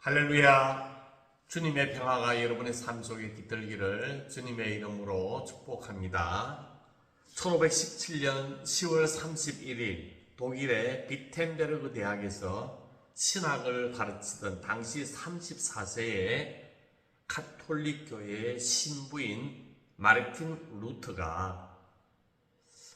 할렐루야. 주님의 평화가 여러분의 삶 속에 깃들기를 주님의 이름으로 축복합니다. 1517년 10월 31일 독일의 비텐베르그 대학에서 신학을 가르치던 당시 34세의 가톨릭 교회의 신부인 마르틴 루터가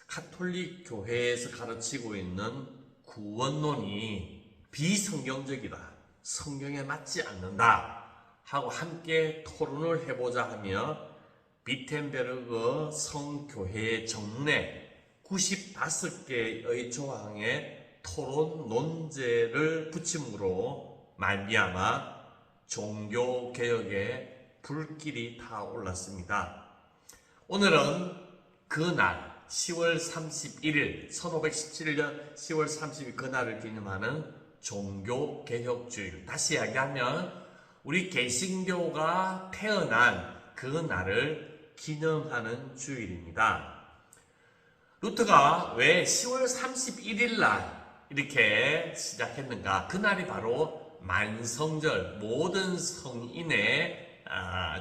가톨릭 교회에서 가르치고 있는 구원론이 비성경적이다, 성경에 맞지 않는다 하고 함께 토론을 해보자 하며 비텐베르그 성교회의 정례 95개의 조항의 토론 논제를 부침으로 말미암아 종교개혁의 불길이 타올랐습니다. 오늘은 그날 10월 31일 1517년 10월 30일 그날을 기념하는 종교개혁주일, 다시 이야기하면 우리 개신교가 태어난 그 날을 기념하는 주일입니다. 루터가 왜 10월 31일 날 이렇게 시작했는가? 그날이 바로 만성절, 모든 성인의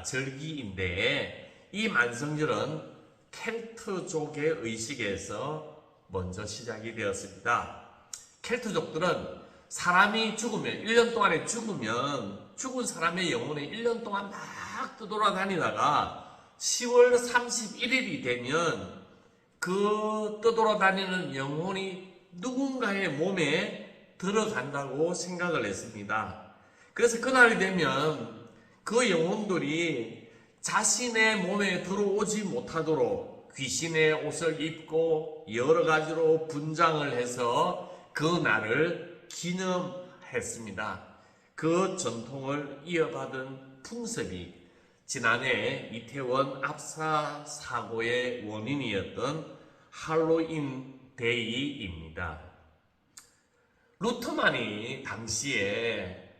절기인데, 이 만성절은 켈트족의 의식에서 먼저 시작이 되었습니다. 켈트족들은 사람이 죽으면, 1년 동안에 죽으면 죽은 사람의 영혼이 1년 동안 막 떠돌아다니다가 10월 31일이 되면 그 떠돌아다니는 영혼이 누군가의 몸에 들어간다고 생각을 했습니다. 그래서 그날이 되면 그 영혼들이 자신의 몸에 들어오지 못하도록 귀신의 옷을 입고 여러 가지로 분장을 해서 그 날을 기념했습니다. 그 전통을 이어받은 풍습이 지난해 이태원 압사 사고의 원인이었던 할로윈 데이입니다. 루터만이 당시에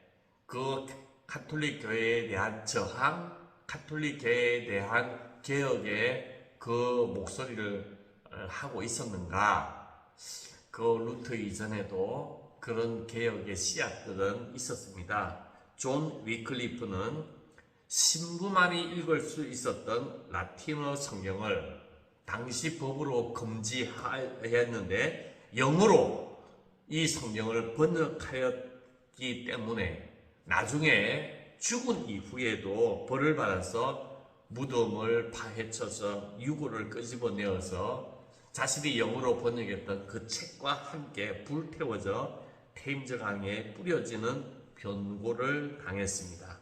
그 가톨릭 교회에 대한 저항, 가톨릭 교회에 대한 개혁의 그 목소리를 하고 있었는가? 그 루터 이전에도 그런 개혁의 씨앗들은 있었습니다. 존 위클리프는 신부만이 읽을 수 있었던 라틴어 성경을 당시 법으로 금지하였는데 영어로 이 성경을 번역하였기 때문에 나중에 죽은 이후에도 벌을 받아서 무덤을 파헤쳐서 유골을 끄집어내어서 자신이 영어로 번역했던 그 책과 함께 불태워져 테임즈강에 뿌려지는 변고를 당했습니다.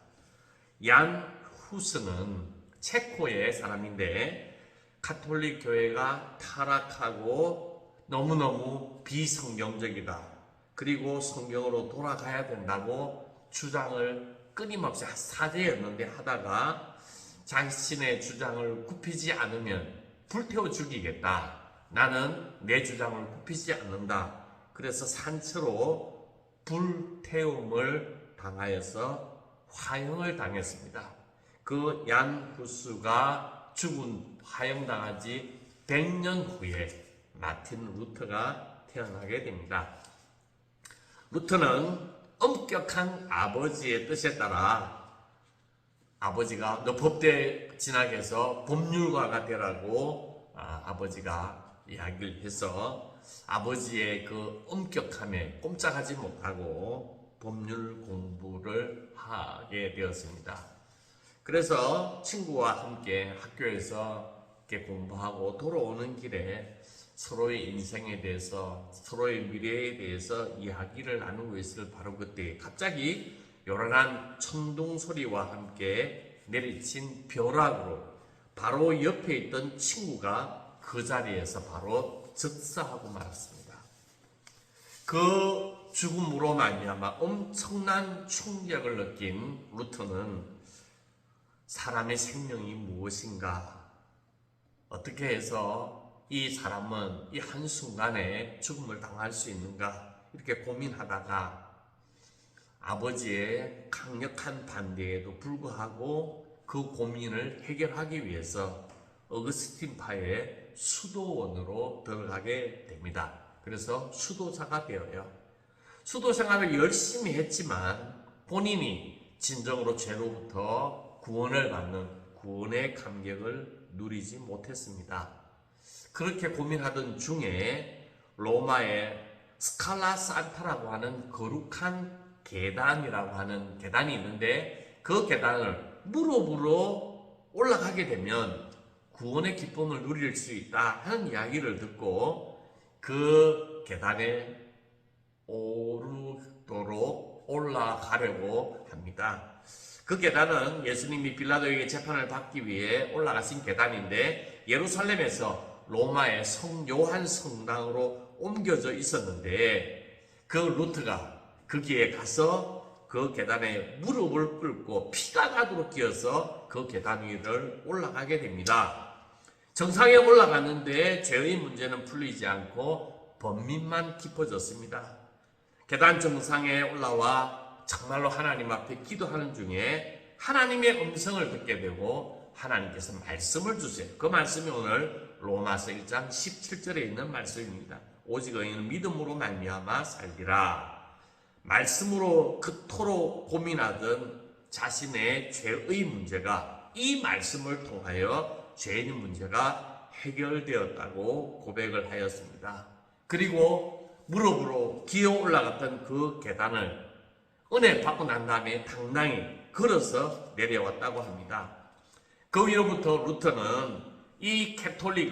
얀 후스는 체코의 사람인데 가톨릭 교회가 타락하고 너무너무 비성경적이다, 그리고 성경으로 돌아가야 된다고 주장을 끊임없이 4대였는데 하다가 자신의 주장을 굽히지 않으면 불태워 죽이겠다, 나는 내 주장을 굽히지 않는다, 그래서 산채로 불태움을 당하여서 화형을 당했습니다. 그 얀 후스가 죽은 화형당한 지 100년 후에 마틴 루터가 태어나게 됩니다. 루터는 엄격한 아버지의 뜻에 따라 아버지가 너 법대 진학해서 법률가가 되라고 아버지가 이야기를 해서 아버지의 그 엄격함에 꼼짝하지 못하고 법률 공부를 하게 되었습니다. 그래서 친구와 함께 학교에서 이렇게 공부하고 돌아오는 길에 서로의 인생에 대해서, 서로의 미래에 대해서 이야기를 나누고 있을 바로 그때 갑자기 요란한 천둥 소리와 함께 내리친 벼락으로 바로 옆에 있던 친구가 그 자리에서 바로 즉사하고 말았습니다. 그 죽음으로 말미암아 엄청난 충격을 느낀 루터는 사람의 생명이 무엇인가, 어떻게 해서 이 사람은 이 한순간에 죽음을 당할 수 있는가, 이렇게 고민하다가 아버지의 강력한 반대에도 불구하고 그 고민을 해결하기 위해서 어거스틴파의 수도원으로 들어가게 됩니다. 그래서 수도자가 되어요. 수도 생활을 열심히 했지만 본인이 진정으로 죄로부터 구원을 받는 구원의 감격을 누리지 못했습니다. 그렇게 고민하던 중에 로마의 스칼라 산타라고 하는 거룩한 계단이라고 하는 계단이 있는데, 그 계단을 무릎으로 올라가게 되면 구원의 기쁨을 누릴 수 있다 하는 이야기를 듣고 그 계단에 오르도록 올라가려고 합니다. 그 계단은 예수님이 빌라도에게 재판을 받기 위해 올라가신 계단인데, 예루살렘에서 로마의 성 요한 성당으로 옮겨져 있었는데, 그 루트가 거기에 가서 그 계단에 무릎을 꿇고 피가 나도록 끼어서 그 계단 위를 올라가게 됩니다. 정상에 올라갔는데 죄의 문제는 풀리지 않고 번민만 깊어졌습니다. 계단 정상에 올라와 정말로 하나님 앞에 기도하는 중에 하나님의 음성을 듣게 되고 하나님께서 말씀을 주세요. 그 말씀이 오늘 로마서 1장 17절에 있는 말씀입니다. 오직 의인은 믿음으로 말미암아 살리라. 말씀으로 그토록 고민하던 자신의 죄의 문제가 이 말씀을 통하여 죄인의 문제가 해결되었다고 고백을 하였습니다. 그리고 무릎으로 기어 올라갔던 그 계단을 은혜 받고 난 다음에 당당히 걸어서 내려왔다고 합니다. 그 위로부터 루터는 이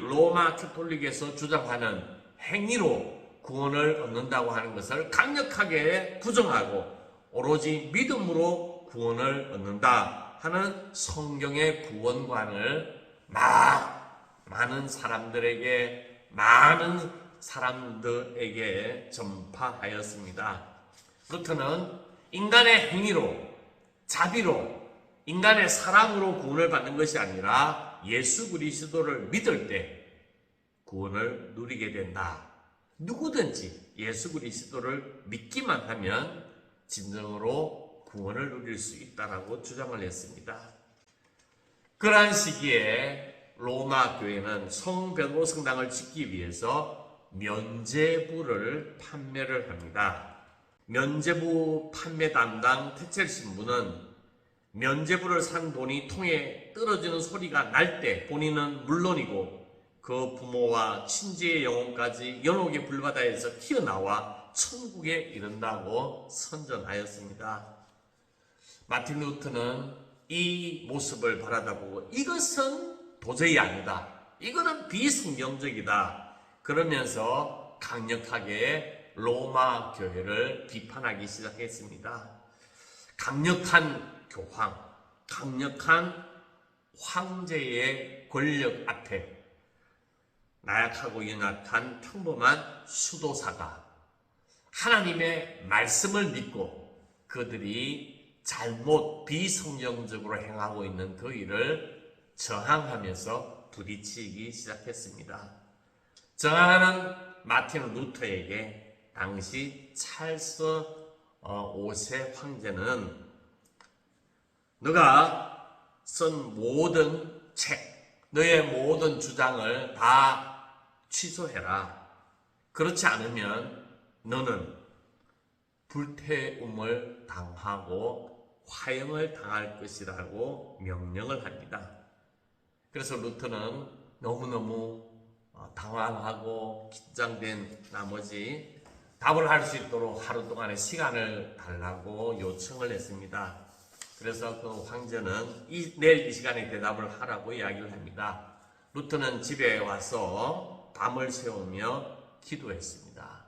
로마 캐톨릭에서 주장하는 행위로 구원을 얻는다고 하는 것을 강력하게 부정하고 오로지 믿음으로 구원을 얻는다 하는 성경의 구원관을 많은 사람들에게 전파하였습니다. 루터는 인간의 행위로, 자비로, 인간의 사랑으로 구원을 받는 것이 아니라 예수 그리스도를 믿을 때 구원을 누리게 된다. 누구든지 예수 그리스도를 믿기만 하면 진정으로 구원을 누릴 수 있다라고 주장을 했습니다. 그러한 시기에 로마 교회는 성 베드로 성당을 짓기 위해서 면죄부를 판매를 합니다. 면죄부 판매 담당 태첼 신부는 면죄부를 산 돈이 통에 떨어지는 소리가 날 때 본인은 물론이고 그 부모와 친지의 영혼까지 연옥의 불바다에서 튀어나와 천국에 이른다고 선전하였습니다. 마틴 루터는 이 모습을 바라다보고 이것은 도저히 아니다. 이거는 비성경적이다. 그러면서 강력하게 로마 교회를 비판하기 시작했습니다. 강력한 교황, 강력한 황제의 권력 앞에 나약하고 연약한 평범한 수도사가 하나님의 말씀을 믿고 그들이 잘못 비성경적으로 행하고 있는 그 일을 저항하면서 부딪히기 시작했습니다. 저항하는 마틴 루터에게 당시 찰스 5세 황제는 너가 쓴 모든 책, 너의 모든 주장을 다 취소해라. 그렇지 않으면 너는 불태움을 당하고 화형을 당할 것이라고 명령을 합니다. 그래서 루터는 너무너무 당황하고 긴장된 나머지 답을 할 수 있도록 하루 동안의 시간을 달라고 요청을 했습니다. 그래서 그 황제는 내일 이 시간에 대답을 하라고 이야기를 합니다. 루터는 집에 와서 밤을 새우며 기도했습니다.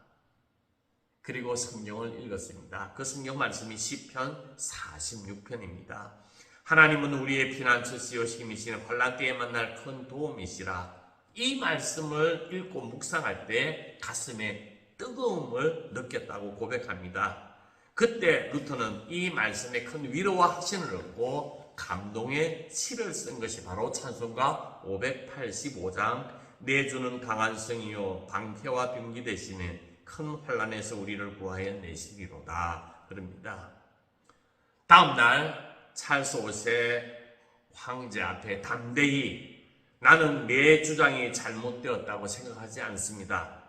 그리고 성경을 읽었습니다. 그 성경 말씀이 시편 46편입니다. 하나님은 우리의 피난처시요 힘이시는 환난 때에 만날 큰 도움이시라. 이 말씀을 읽고 묵상할 때 가슴에 뜨거움을 느꼈다고 고백합니다. 그때 루터는 이 말씀에 큰 위로와 확신을 얻고 감동의 시를 쓴 것이 바로 찬송가 585장 내주는 강한 성이요 방패와 병기 대신에 큰 환난에서 우리를 구하여 내시리로다 그럽니다. 다음날 찰스 5세 황제 앞에 담대히 나는 내 주장이 잘못되었다고 생각하지 않습니다.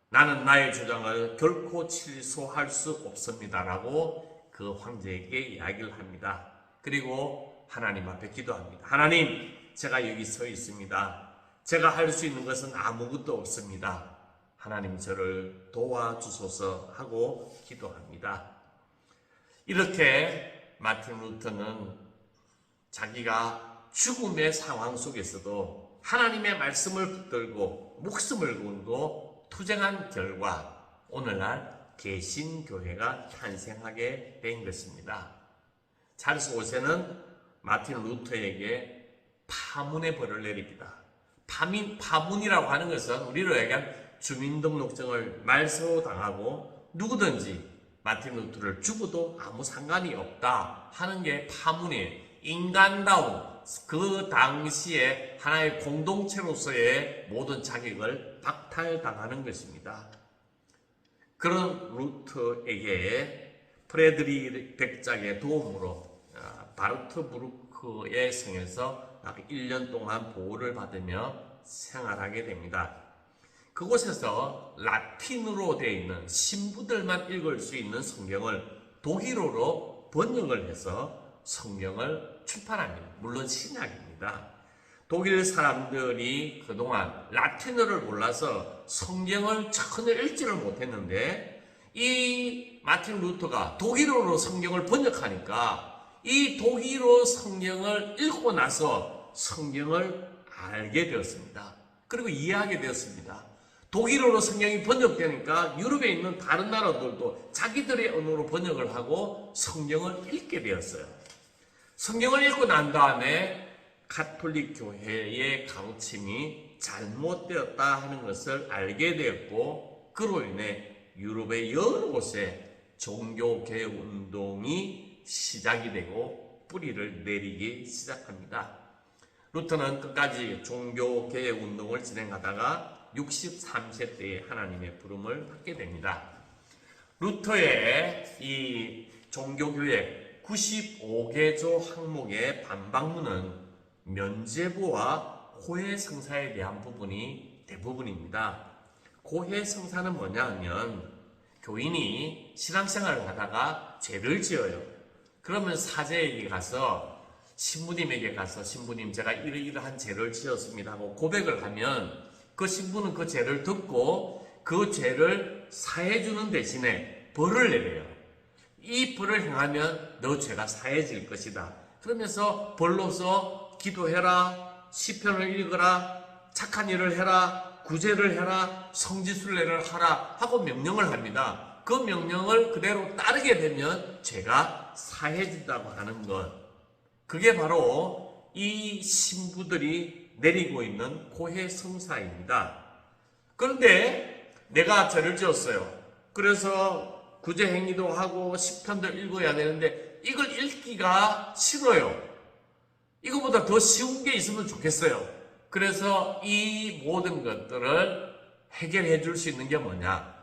나는 나의 주장을 결코 취소할 수 없습니다라고 그 황제에게 이야기를 합니다. 그리고 하나님 앞에 기도합니다. 하나님, 제가 여기 서 있습니다. 제가 할 수 있는 것은 아무것도 없습니다. 하나님 저를 도와주소서 하고 기도합니다. 이렇게 마틴 루터는 자기가 죽음의 상황 속에서도 하나님의 말씀을 붙들고 목숨을 걸고 투쟁한 결과 오늘날 개신교회가 탄생하게 된 것입니다. 찰스 5세는 마틴 루터에게 파문의 벌을 내립니다. 파문이라고 하는 것은 우리로 얘기한 주민등록증을 말소당하고 누구든지 마틴 루터를 죽어도 아무 상관이 없다 하는 게 파문이에요. 인간다운 그 당시에 하나의 공동체로서의 모든 자격을 박탈당하는 것입니다. 그런 루터에게 프레드리 백작의 도움으로 바르트부르크의 성에서 약 1년 동안 보호를 받으며 생활하게 됩니다. 그곳에서 라틴어로 되어 있는 신부들만 읽을 수 있는 성경을 독일어로 번역을 해서 성경을 출판합니다. 물론 신약입니다. 독일 사람들이 그동안 라틴어를 몰라서 성경을 전혀 읽지를 못했는데 이 마틴 루터가 독일어로 성경을 번역하니까 이 독일어 성경을 읽고 나서 성경을 알게 되었습니다. 그리고 이해하게 되었습니다. 독일어로 성경이 번역되니까 유럽에 있는 다른 나라들도 자기들의 언어로 번역을 하고 성경을 읽게 되었어요. 성경을 읽고 난 다음에 가톨릭 교회의 가르침이 잘못되었다 하는 것을 알게 되었고 그로 인해 유럽의 여러 곳에 종교개혁 운동이 시작이 되고 뿌리를 내리기 시작합니다. 루터는 끝까지 종교개혁 운동을 진행하다가 63세 때에 하나님의 부름을 받게 됩니다. 루터의 이 종교교획 95개조 항목의 반박문은 면죄부와 고해성사에 대한 부분이 대부분입니다. 고해성사는 뭐냐 하면 교인이 신앙생활을 하다가 죄를 지어요. 그러면 사제에게 가서 신부님에게 가서 신부님 제가 이러이러한 죄를 지었습니다 하고 고백을 하면 그 신부는 그 죄를 듣고 그 죄를 사해주는 대신에 벌을 내려요. 이 벌을 행하면 너 죄가 사해질 것이다. 그러면서 벌로서 기도해라, 시편을 읽어라, 착한 일을 해라, 구제를 해라, 성지순례를 하라 하고 명령을 합니다. 그 명령을 그대로 따르게 되면 죄가 사해진다고 하는 것. 그게 바로 이 신부들이 내리고 있는 고해성사입니다. 그런데 내가 죄를 지었어요. 그래서 구제 행위도 하고 시편도 읽어야 되는데 이걸 읽기가 싫어요. 이거보다 더 쉬운 게 있으면 좋겠어요. 그래서 이 모든 것들을 해결해 줄 수 있는 게 뭐냐?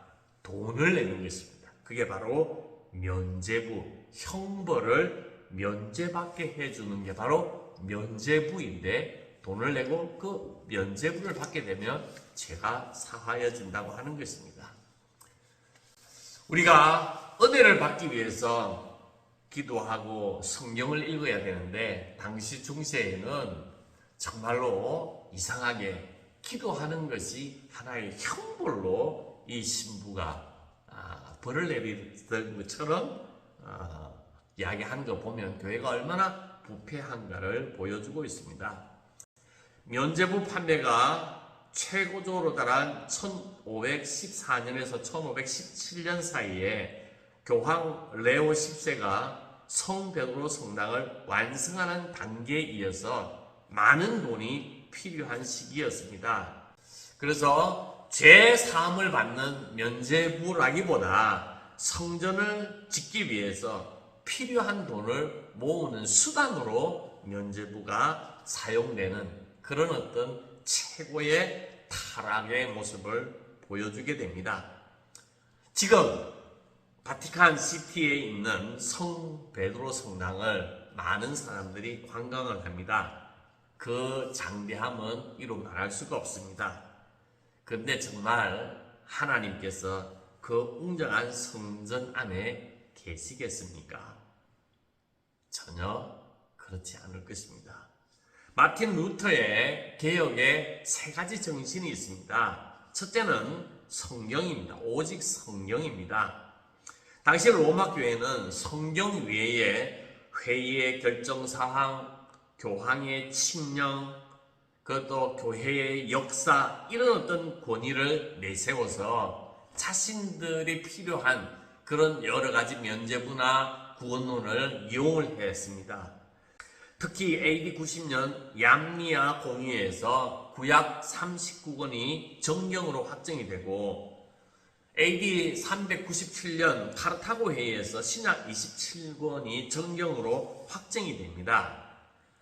돈을 내는 것입니다. 그게 바로 면죄부, 형벌을 면죄받게 해주는 게 바로 면죄부인데 돈을 내고 그 면죄부를 받게 되면 죄가 사하여진다고 하는 것입니다. 우리가 은혜를 받기 위해서 기도하고 성경을 읽어야 되는데 당시 중세에는 정말로 이상하게 기도하는 것이 하나의 형벌로 이 신부가 벌을 내리던 것처럼 이야기하는 거 보면 교회가 얼마나 부패한가를 보여주고 있습니다. 면죄부 판매가 최고조로 달한 1514년에서 1517년 사이에 교황 레오 10세가 성 베드로 성당을 완성하는 단계에 이어서 많은 돈이 필요한 시기였습니다. 그래서 죄 사함을 받는 면죄부라기보다 성전을 짓기 위해서 필요한 돈을 모으는 수단으로 면죄부가 사용되는 그런 어떤 최고의 타락의 모습을 보여주게 됩니다. 지금 바티칸 시티에 있는 성 베드로 성당을 많은 사람들이 관광을 합니다. 그 장대함은 이루 말할 수가 없습니다. 그런데 정말 하나님께서 그 웅장한 성전 안에 계시겠습니까? 전혀 그렇지 않을 것입니다. 마틴 루터의 개혁에 세 가지 정신이 있습니다. 첫째는 성경입니다. 오직 성경입니다. 당시 로마 교회는 성경 외에 회의의 결정사항, 교황의 칙령, 그것도 교회의 역사, 이런 어떤 권위를 내세워서 자신들이 필요한 그런 여러 가지 면죄부나 구원론을 이용을 했습니다. 특히 AD 90년 얌리아 공의회에서 구약 39권이 정경으로 확정이 되고 AD 397년 카르타고 회의에서 신약 27권이 정경으로 확정이 됩니다.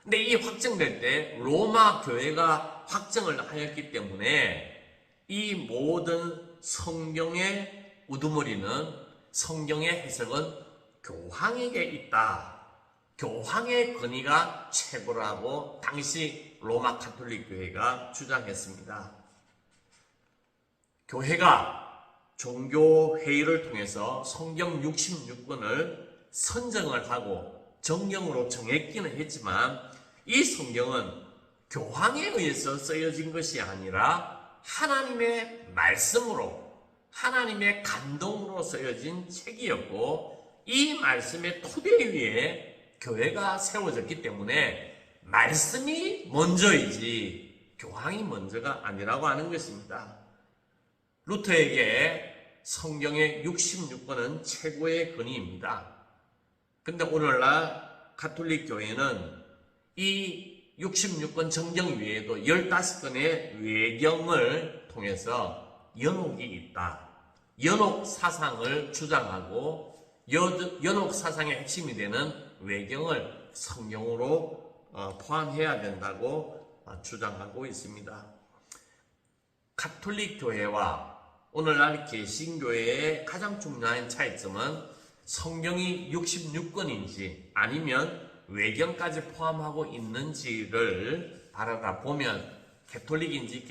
근데 이 확정될 때 로마 교회가 확정을 하였기 때문에 이 모든 성경의 우두머리는, 성경의 해석은 교황에게 있다. 교황의 권위가 최고라고 당시 로마 가톨릭 교회가 주장했습니다. 교회가 종교회의를 통해서 성경 66권을 선정을 하고 정경으로 정했기는 했지만 이 성경은 교황에 의해서 쓰여진 것이 아니라 하나님의 말씀으로, 하나님의 감동으로 쓰여진 책이었고, 이 말씀의 토대 위에 교회가 세워졌기 때문에 말씀이 먼저이지 교황이 먼저가 아니라고 하는 것입니다. 루터에게 성경의 66권은 최고의 권위입니다. 근데 오늘날 가톨릭 교회는 이 66권 정경 외에도 15권의 외경을 통해서 연옥이 있다. 연옥 사상을 주장하고 연옥 사상의 핵심이 되는 외경을 성경으로 포함해야 된다고 주장하고 있습니다. 가톨릭 교회와 오늘날 개신교회의 가장 중요한 차이점은 성경이 66권인지 아니면 외경까지 포함하고 있는지를 바라보면 가톨릭인지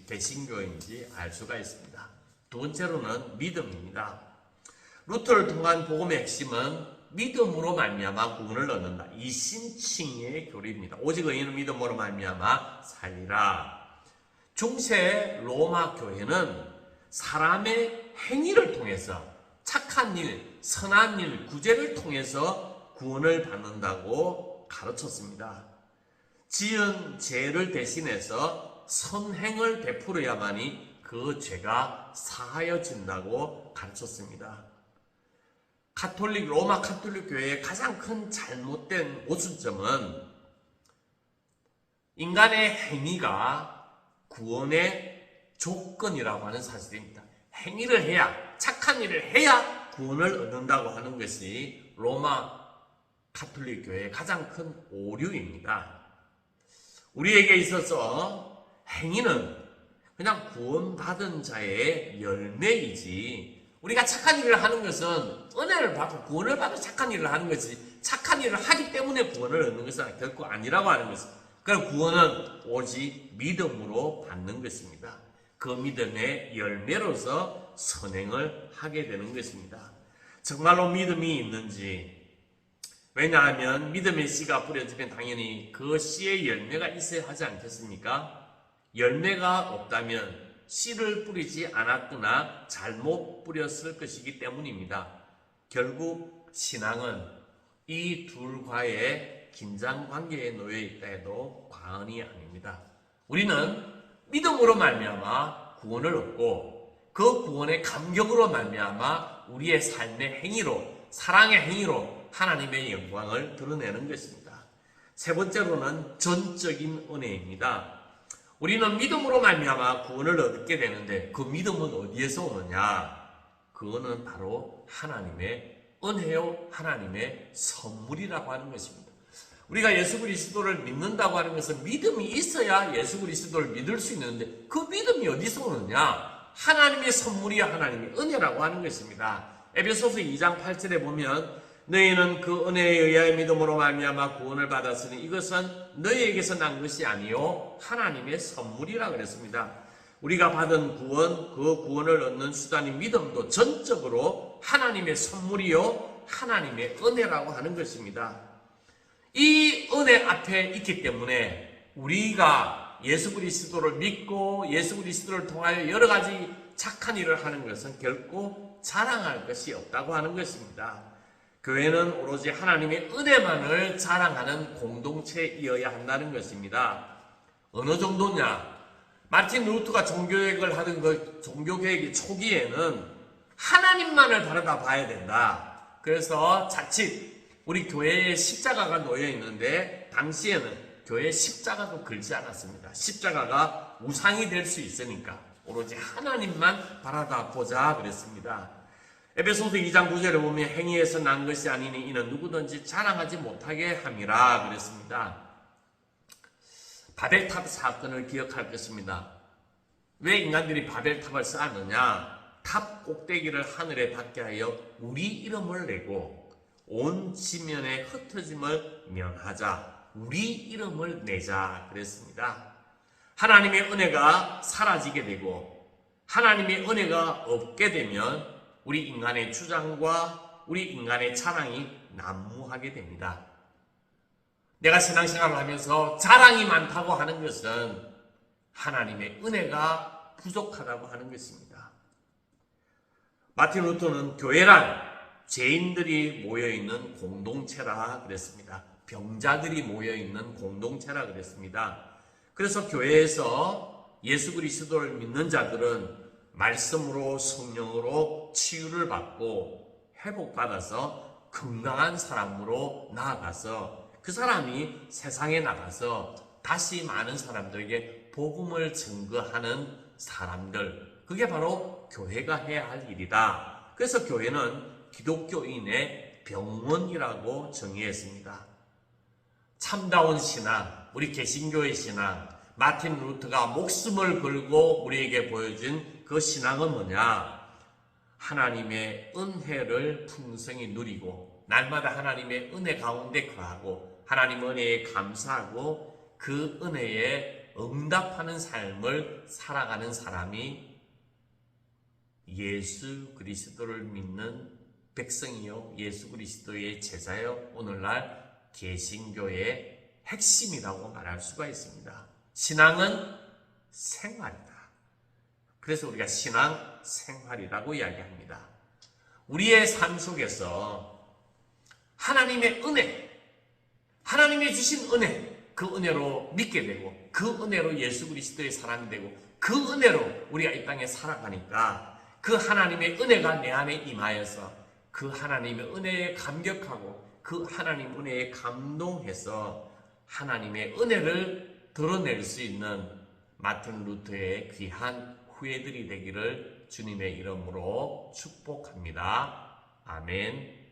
개신교인지 알 수가 있습니다. 두 번째로는 믿음입니다. 루터를 통한 복음의 핵심은 믿음으로 말미암아 구원을 얻는다. 이신칭의 교리입니다. 오직 의인은 믿음으로 말미암아 살리라. 중세 로마 교회는 사람의 행위를 통해서 착한 일, 선한 일, 구제를 통해서 구원을 받는다고 가르쳤습니다. 지은 죄를 대신해서 선행을 베풀어야만이 그 죄가 사하여진다고 가르쳤습니다. 로마 가톨릭 교회의 가장 큰 잘못된 모순점은 인간의 행위가 구원의 조건이라고 하는 사실입니다. 행위를 해야, 착한 일을 해야 구원을 얻는다고 하는 것이 로마 가톨릭 교회의 가장 큰 오류입니다. 우리에게 있어서 행위는 그냥 구원받은 자의 열매이지, 우리가 착한 일을 하는 것은 은혜를 받고 구원을 받아 착한 일을 하는 것이, 착한 일을 하기 때문에 구원을 얻는 것은 결코 아니라고 하는 것입니다. 그럼 구원은 오직 믿음으로 받는 것입니다. 그 믿음의 열매로서 선행을 하게 되는 것입니다. 정말로 믿음이 있는지, 왜냐하면 믿음의 씨가 뿌려지면 당연히 그 씨의 열매가 있어야 하지 않겠습니까? 열매가 없다면 씨를 뿌리지 않았거나 잘못 뿌렸을 것이기 때문입니다. 결국 신앙은 이 둘과의 긴장 관계에 놓여 있다 해도 과언이 아닙니다. 우리는 믿음으로 말미암아 구원을 얻고 그 구원의 감격으로 말미암아 우리의 삶의 행위로, 사랑의 행위로 하나님의 영광을 드러내는 것입니다. 세 번째로는 전적인 은혜입니다. 우리는 믿음으로 말미암아 구원을 얻게 되는데 그 믿음은 어디에서 오느냐? 그거는 바로 하나님의 은혜요, 하나님의 선물이라고 하는 것입니다. 우리가 예수 그리스도를 믿는다고 하는 것은 믿음이 있어야 예수 그리스도를 믿을 수 있는데 그 믿음이 어디서 오느냐? 하나님의 선물이야 하나님의 은혜라고 하는 것입니다. 에베소서 2장 8절에 보면 너희는 그 은혜에 의하여 믿음으로 말미암아 구원을 받았으니 이것은 너희에게서 난 것이 아니요 하나님의 선물이라 그랬습니다. 우리가 받은 구원, 그 구원을 얻는 수단인 믿음도 전적으로 하나님의 선물이요 하나님의 은혜라고 하는 것입니다. 이 은혜 앞에 있기 때문에 우리가 예수 그리스도를 믿고 예수 그리스도를 통하여 여러 가지 착한 일을 하는 것은 결코 자랑할 것이 없다고 하는 것입니다. 교회는 오로지 하나님의 은혜만을 자랑하는 공동체이어야 한다는 것입니다. 어느 정도냐? 마틴 루터가 종교개혁을 하던 그 종교개혁의 초기에는 하나님만을 바라다 봐야 된다. 그래서 자칫 우리 교회에 십자가가 놓여 있는데 당시에는 교회에 십자가도 걸지 않았습니다. 십자가가 우상이 될 수 있으니까 오로지 하나님만 바라다 보자 그랬습니다. 에베소서 2장 9절에 보면 행위에서 난 것이 아니니 이는 누구든지 자랑하지 못하게 함이라 그랬습니다. 바벨탑 사건을 기억할 것입니다. 왜 인간들이 바벨탑을 쌓았느냐? 탑 꼭대기를 하늘에 닿게 하여 우리 이름을 내고 온 지면에 흩어짐을 면하자. 우리 이름을 내자 그랬습니다. 하나님의 은혜가 사라지게 되고 하나님의 은혜가 없게 되면 우리 인간의 주장과 우리 인간의 자랑이 난무하게 됩니다. 내가 신앙생활을 하면서 자랑이 많다고 하는 것은 하나님의 은혜가 부족하다고 하는 것입니다. 마틴 루터는 교회란 죄인들이 모여있는 공동체라 그랬습니다. 병자들이 모여있는 공동체라 그랬습니다. 그래서 교회에서 예수 그리스도를 믿는 자들은 말씀으로 성령으로 치유를 받고 회복받아서 건강한 사람으로 나아가서 그 사람이 세상에 나가서 다시 많은 사람들에게 복음을 증거하는 사람들, 그게 바로 교회가 해야 할 일이다. 그래서 교회는 기독교인의 병원이라고 정의했습니다. 참다운 신앙, 우리 개신교의 신앙, 마틴 루터가 목숨을 걸고 우리에게 보여준 그 신앙은 뭐냐? 하나님의 은혜를 풍성히 누리고 날마다 하나님의 은혜 가운데 거하고 하나님 은혜에 감사하고 그 은혜에 응답하는 삶을 살아가는 사람이 예수 그리스도를 믿는 백성이요 예수 그리스도의 제자요 오늘날 개신교의 핵심이라고 말할 수가 있습니다. 신앙은 생활이다. 그래서 우리가 신앙 생활이라고 이야기합니다. 우리의 삶 속에서 하나님의 은혜, 하나님의 주신 은혜, 그 은혜로 믿게 되고 그 은혜로 예수 그리스도의 사람이 되고 그 은혜로 우리가 이 땅에 살아가니까 그 하나님의 은혜가 내 안에 임하여서 그 하나님의 은혜에 감격하고 그 하나님 은혜에 감동해서 하나님의 은혜를 드러낼 수 있는 마틴 루터의 귀한 후예들이 되기를 주님의 이름으로 축복합니다. 아멘.